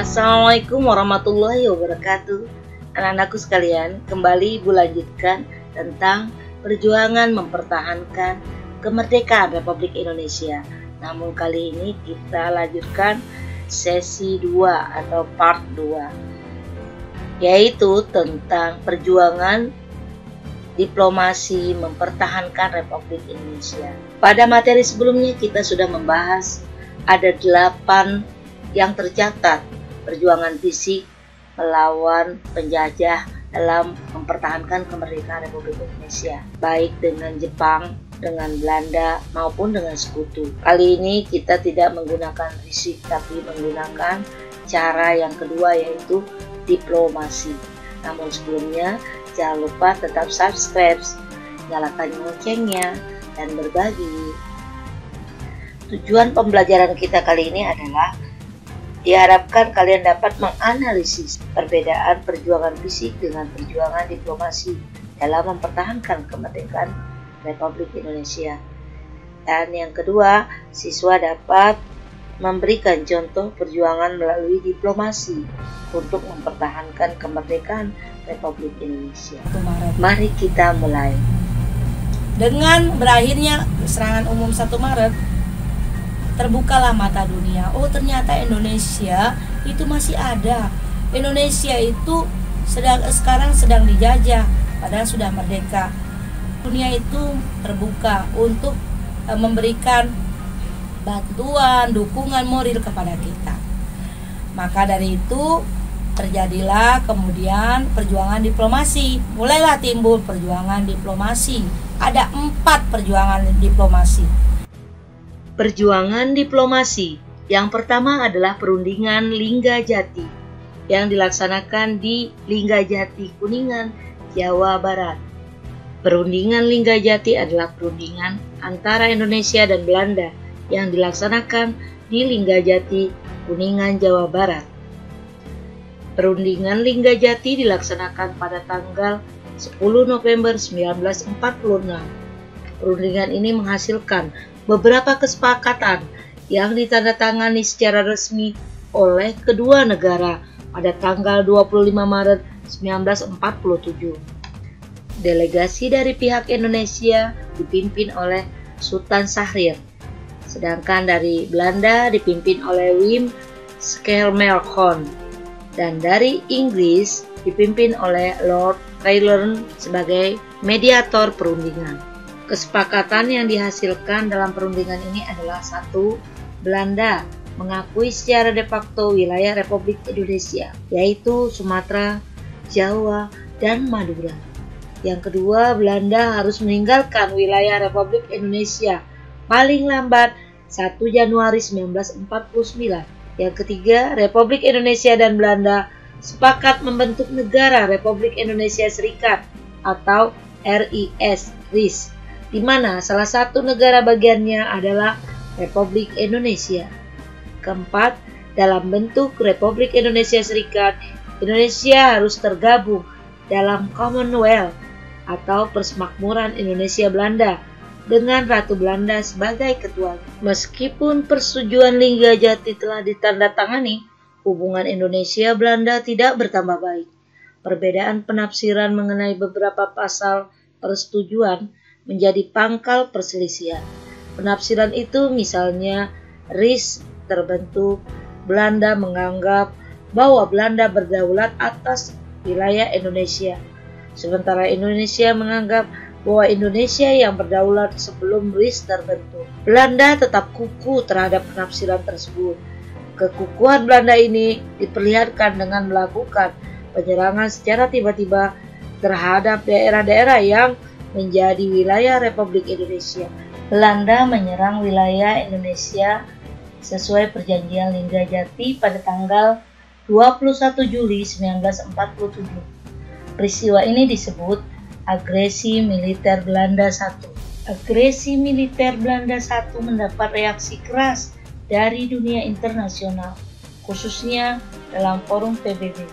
Assalamualaikum warahmatullahi wabarakatuh. Anak-anakku sekalian, kembali Ibu lanjutkan tentang perjuangan mempertahankan kemerdekaan Republik Indonesia. Namun kali ini kita lanjutkan sesi 2 atau part 2, yaitu tentang perjuangan diplomasi mempertahankan Republik Indonesia. Pada materi sebelumnya kita sudah membahas ada 8 yang tercatat perjuangan fisik melawan penjajah dalam mempertahankan kemerdekaan Republik Indonesia, baik dengan Jepang, dengan Belanda maupun dengan sekutu. Kali ini kita tidak menggunakan fisik tapi menggunakan cara yang kedua, yaitu diplomasi. Namun sebelumnya jangan lupa tetap subscribe, nyalakan loncengnya, dan berbagi. Tujuan pembelajaran kita kali ini adalah diharapkan kalian dapat menganalisis perbedaan perjuangan fisik dengan perjuangan diplomasi dalam mempertahankan kemerdekaan Republik Indonesia. Dan yang kedua, siswa dapat memberikan contoh perjuangan melalui diplomasi untuk mempertahankan kemerdekaan Republik Indonesia. Mari kita mulai. Dengan berakhirnya serangan umum 1 Maret, terbukalah mata dunia. Oh, ternyata Indonesia itu masih ada. Indonesia itu sekarang sedang dijajah, padahal sudah merdeka. Dunia itu terbuka untuk memberikan bantuan, dukungan moral kepada kita. Maka dari itu terjadilah kemudian perjuangan diplomasi. Mulailah timbul perjuangan diplomasi. Ada 4 perjuangan diplomasi. Perjuangan diplomasi yang pertama adalah perundingan Linggajati yang dilaksanakan di Linggajati, Kuningan, Jawa Barat. Perundingan Linggajati adalah perundingan antara Indonesia dan Belanda yang dilaksanakan di Linggajati, Kuningan, Jawa Barat. Perundingan Linggajati dilaksanakan pada tanggal 10 November 1946. Perundingan ini menghasilkan beberapa kesepakatan yang ditandatangani secara resmi oleh kedua negara pada tanggal 25 Maret 1947. Delegasi dari pihak Indonesia dipimpin oleh Sultan Syahrir, sedangkan dari Belanda dipimpin oleh Wim Schlegelmilch, dan dari Inggris dipimpin oleh Lord Taylor sebagai mediator perundingan. Kesepakatan yang dihasilkan dalam perundingan ini adalah: 1. Belanda mengakui secara de facto wilayah Republik Indonesia, yaitu Sumatera, Jawa, dan Madura. Yang kedua, Belanda harus meninggalkan wilayah Republik Indonesia paling lambat 1 Januari 1949. Yang ketiga, Republik Indonesia dan Belanda sepakat membentuk negara Republik Indonesia Serikat atau RIS, di mana salah satu negara bagiannya adalah Republik Indonesia. Keempat, dalam bentuk Republik Indonesia Serikat, Indonesia harus tergabung dalam Commonwealth atau Persemakmuran Indonesia Belanda dengan Ratu Belanda sebagai ketua. Meskipun persetujuan Linggajati telah ditandatangani, hubungan Indonesia-Belanda tidak bertambah baik. Perbedaan penafsiran mengenai beberapa pasal persetujuan menjadi pangkal perselisihan. Penafsiran itu misalnya RIS terbentuk, Belanda menganggap bahwa Belanda berdaulat atas wilayah Indonesia, sementara Indonesia menganggap bahwa Indonesia yang berdaulat sebelum RIS terbentuk. Belanda tetap kukuh terhadap penafsiran tersebut. Kekukuhan Belanda ini diperlihatkan dengan melakukan penyerangan secara tiba-tiba terhadap daerah-daerah yang menjadi wilayah Republik Indonesia. Belanda menyerang wilayah Indonesia sesuai perjanjian Linggajati pada tanggal 21 Juli 1947. Peristiwa ini disebut Agresi Militer Belanda I. Agresi Militer Belanda I mendapat reaksi keras dari dunia internasional, khususnya dalam forum PBB.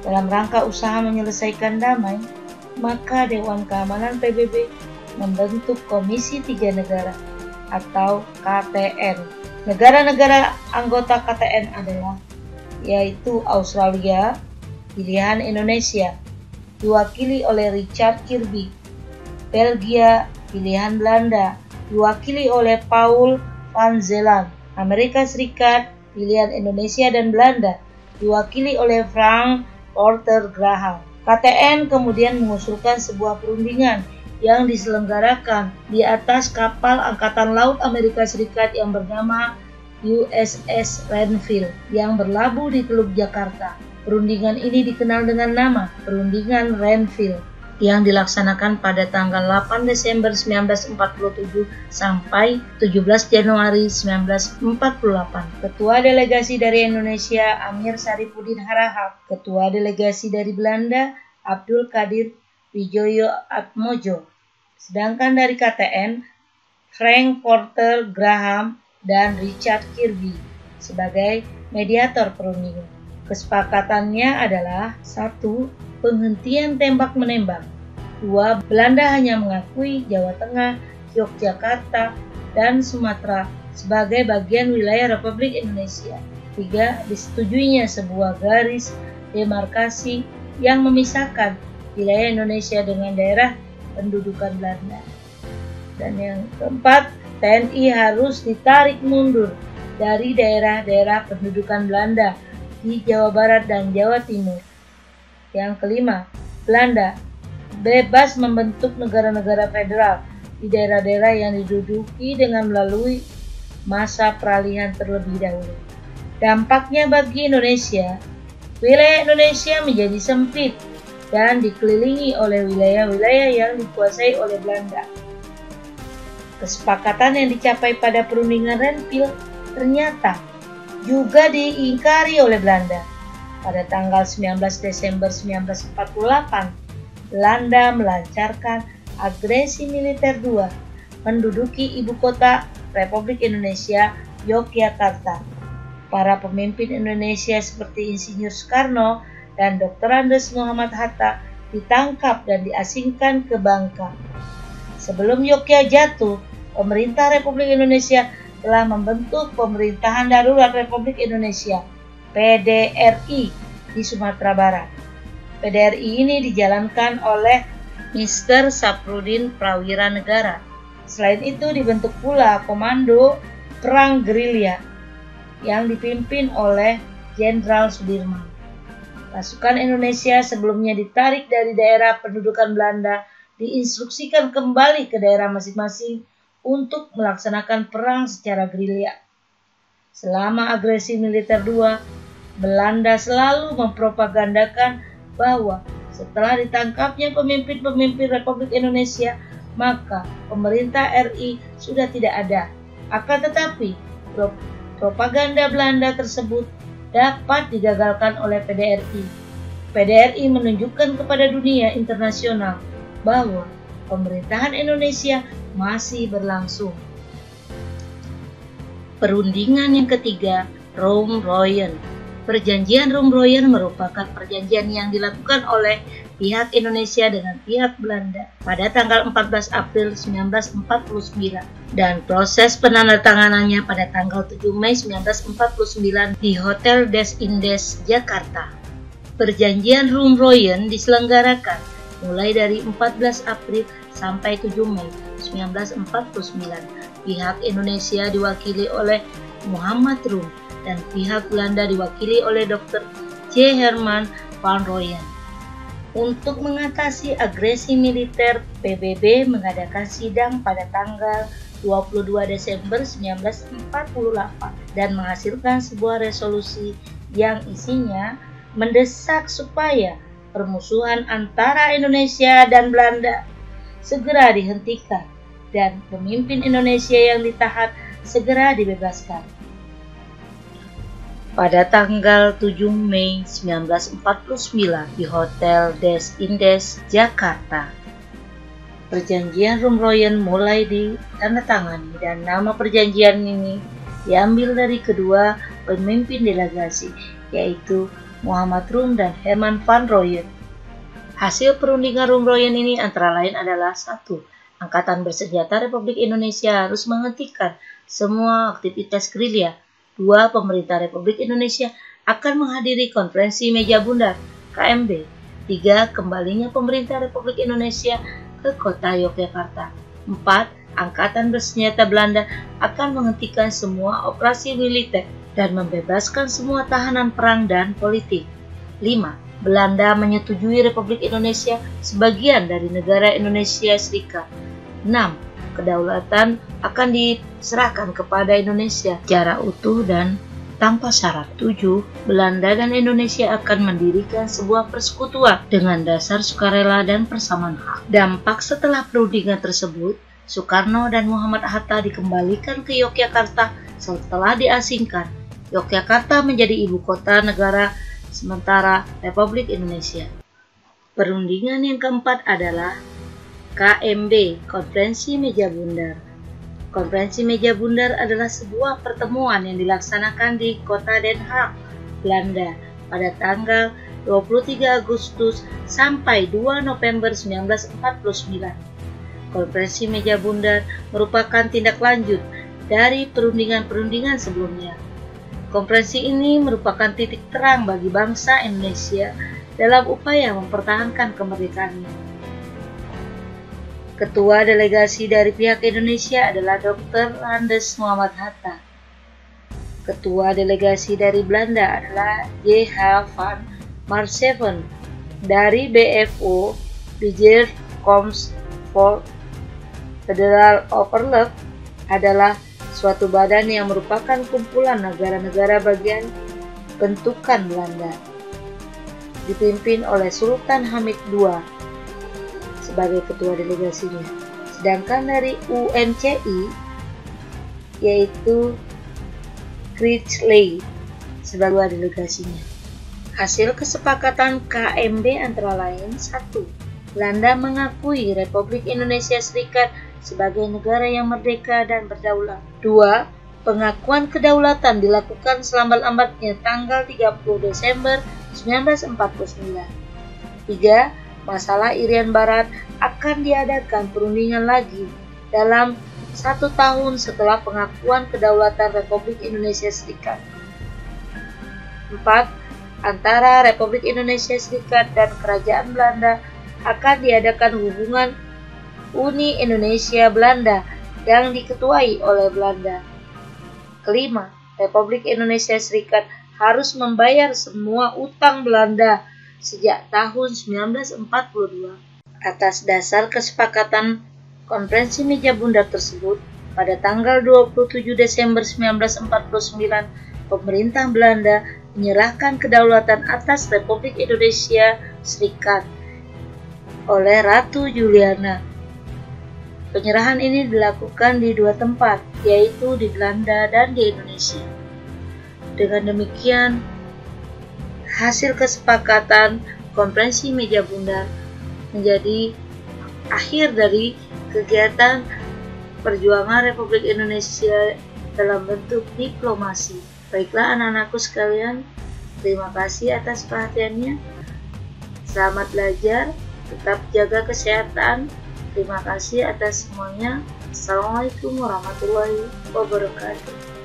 Dalam rangka usaha menyelesaikan damai, maka Dewan Keamanan PBB membentuk Komisi 3 Negara atau KTN. Negara-negara anggota KTN adalah yaitu Australia, pilihan Indonesia, diwakili oleh Richard Kirby. Belgia, pilihan Belanda, diwakili oleh Paul van Zeeland. Amerika Serikat, pilihan Indonesia dan Belanda, diwakili oleh Frank Porter Graham. KTN kemudian mengusulkan sebuah perundingan yang diselenggarakan di atas kapal Angkatan Laut Amerika Serikat yang bernama USS Renville yang berlabuh di Teluk Jakarta. Perundingan ini dikenal dengan nama Perundingan Renville yang dilaksanakan pada tanggal 8 Desember 1947 sampai 17 Januari 1948. Ketua delegasi dari Indonesia Amir Sarifuddin Harahap, ketua delegasi dari Belanda Abdul Qadir Wijoyo Atmojo, sedangkan dari KTN Frank Porter Graham dan Richard Kirby sebagai mediator perundingan. Kesepakatannya adalah 1. Penghentian tembak-menembak. 2. Belanda hanya mengakui Jawa Tengah, Yogyakarta, dan Sumatera sebagai bagian wilayah Republik Indonesia. 3. Disetujuinya sebuah garis demarkasi yang memisahkan wilayah Indonesia dengan daerah pendudukan Belanda. Dan yang keempat, TNI harus ditarik mundur dari daerah-daerah pendudukan Belanda di Jawa Barat dan Jawa Timur. Yang kelima, Belanda bebas membentuk negara-negara federal di daerah-daerah yang diduduki dengan melalui masa peralihan terlebih dahulu. Dampaknya bagi Indonesia, wilayah Indonesia menjadi sempit dan dikelilingi oleh wilayah-wilayah yang dikuasai oleh Belanda. Kesepakatan yang dicapai pada perundingan Renville ternyata juga diingkari oleh Belanda. Pada tanggal 19 Desember 1948, Belanda melancarkan agresi militer 2, menduduki ibu kota Republik Indonesia, Yogyakarta. Para pemimpin Indonesia seperti Insinyur Soekarno dan Dr. Andes Muhammad Hatta ditangkap dan diasingkan ke Bangka. Sebelum Yogyakarta jatuh, pemerintah Republik Indonesia telah membentuk Pemerintahan Darurat Republik Indonesia (PDRI) di Sumatera Barat. PDRI ini dijalankan oleh Mr. Saprudin Prawira Negara. Selain itu dibentuk pula Komando Perang Gerilya yang dipimpin oleh Jenderal Sudirman. Pasukan Indonesia sebelumnya ditarik dari daerah pendudukan Belanda diinstruksikan kembali ke daerah masing-masing untuk melaksanakan perang secara gerilya. Selama agresi militer 2, Belanda selalu mempropagandakan bahwa setelah ditangkapnya pemimpin-pemimpin Republik Indonesia, maka pemerintah RI sudah tidak ada. Akan tetapi, propaganda Belanda tersebut dapat digagalkan oleh PDRI. PDRI menunjukkan kepada dunia internasional bahwa pemerintahan Indonesia masih berlangsung. Perundingan yang ketiga, Rom-Royen. Perjanjian Rom-Royen merupakan perjanjian yang dilakukan oleh pihak Indonesia dengan pihak Belanda pada tanggal 14 April 1949 dan proses penandatanganannya pada tanggal 7 Mei 1949 di Hotel Des Indes, Jakarta. Perjanjian Rom-Royen diselenggarakan mulai dari 14 April sampai 7 Mei 1949. Pihak Indonesia diwakili oleh Muhammad Rum dan pihak Belanda diwakili oleh Dr. J. Herman van Rooyen. Untuk mengatasi agresi militer, PBB mengadakan sidang pada tanggal 22 Desember 1948 dan menghasilkan sebuah resolusi yang isinya mendesak supaya permusuhan antara Indonesia dan Belanda segera dihentikan dan pemimpin Indonesia yang ditahan segera dibebaskan. Pada tanggal 7 Mei 1949 di Hotel Des Indes, Jakarta, perjanjian Rom-Royen mulai ditandatangani dan nama perjanjian ini diambil dari kedua pemimpin delegasi, yaitu Muhammad Rum dan Herman van Rooyen. Hasil perundingan Rom-Royen ini antara lain adalah 1. Angkatan Bersenjata Republik Indonesia harus menghentikan semua aktivitas gerilya. 2. Pemerintah Republik Indonesia akan menghadiri konferensi meja bundar KMB. 3. Kembalinya pemerintah Republik Indonesia ke kota Yogyakarta. 4. Angkatan bersenjata Belanda akan menghentikan semua operasi militer dan membebaskan semua tahanan perang dan politik. 5. Belanda menyetujui Republik Indonesia sebagian dari negara Indonesia Serikat. 6. Kedaulatan akan diserahkan kepada Indonesia secara utuh dan tanpa syarat. 7. Belanda dan Indonesia akan mendirikan sebuah persekutuan dengan dasar sukarela dan persamaan hak. Dampak setelah perundingan tersebut, Soekarno dan Muhammad Hatta dikembalikan ke Yogyakarta setelah diasingkan. Yogyakarta menjadi ibu kota negara sementara Republik Indonesia. Perundingan yang keempat adalah KMB, Konferensi Meja Bundar. Konferensi Meja Bundar adalah sebuah pertemuan yang dilaksanakan di kota Den Haag, Belanda pada tanggal 23 Agustus sampai 2 November 1949. Konferensi Meja Bundar merupakan tindak lanjut dari perundingan-perundingan sebelumnya. Konferensi ini merupakan titik terang bagi bangsa Indonesia dalam upaya mempertahankan kemerdekaannya. Ketua delegasi dari pihak Indonesia adalah Dr. Landes Muhammad Hatta. Ketua delegasi dari Belanda adalah J.H. van Maarschaveen. Dari BFO, Beheer Comes for Federal Overleg, adalah suatu badan yang merupakan kumpulan negara-negara bagian bentukan Belanda, dipimpin oleh Sultan Hamid II sebagai ketua delegasinya. Sedangkan dari UNCI, yaitu Critchley sebagai delegasinya. Hasil kesepakatan KMB antara lain: 1. Belanda mengakui Republik Indonesia Serikat sebagai negara yang merdeka dan berdaulat. 2. Pengakuan kedaulatan dilakukan selambat-lambatnya tanggal 30 Desember 1949. 3. Masalah Irian Barat akan diadakan perundingan lagi dalam 1 tahun setelah pengakuan kedaulatan Republik Indonesia Serikat. 4. Antara Republik Indonesia Serikat dan Kerajaan Belanda akan diadakan hubungan Uni Indonesia Belanda yang diketuai oleh Belanda. 5. Republik Indonesia Serikat harus membayar semua utang Belanda sejak tahun 1942. Atas dasar kesepakatan Konferensi Meja Bundar tersebut, pada tanggal 27 Desember 1949, pemerintah Belanda menyerahkan kedaulatan atas Republik Indonesia Serikat oleh Ratu Juliana. Penyerahan ini dilakukan di 2 tempat, yaitu di Belanda dan di Indonesia. Dengan demikian, hasil kesepakatan Konferensi Meja Bundar menjadi akhir dari kegiatan perjuangan Republik Indonesia dalam bentuk diplomasi. Baiklah anak-anakku sekalian, terima kasih atas perhatiannya. Selamat belajar, tetap jaga kesehatan. Terima kasih atas semuanya. Assalamualaikum warahmatullahi wabarakatuh.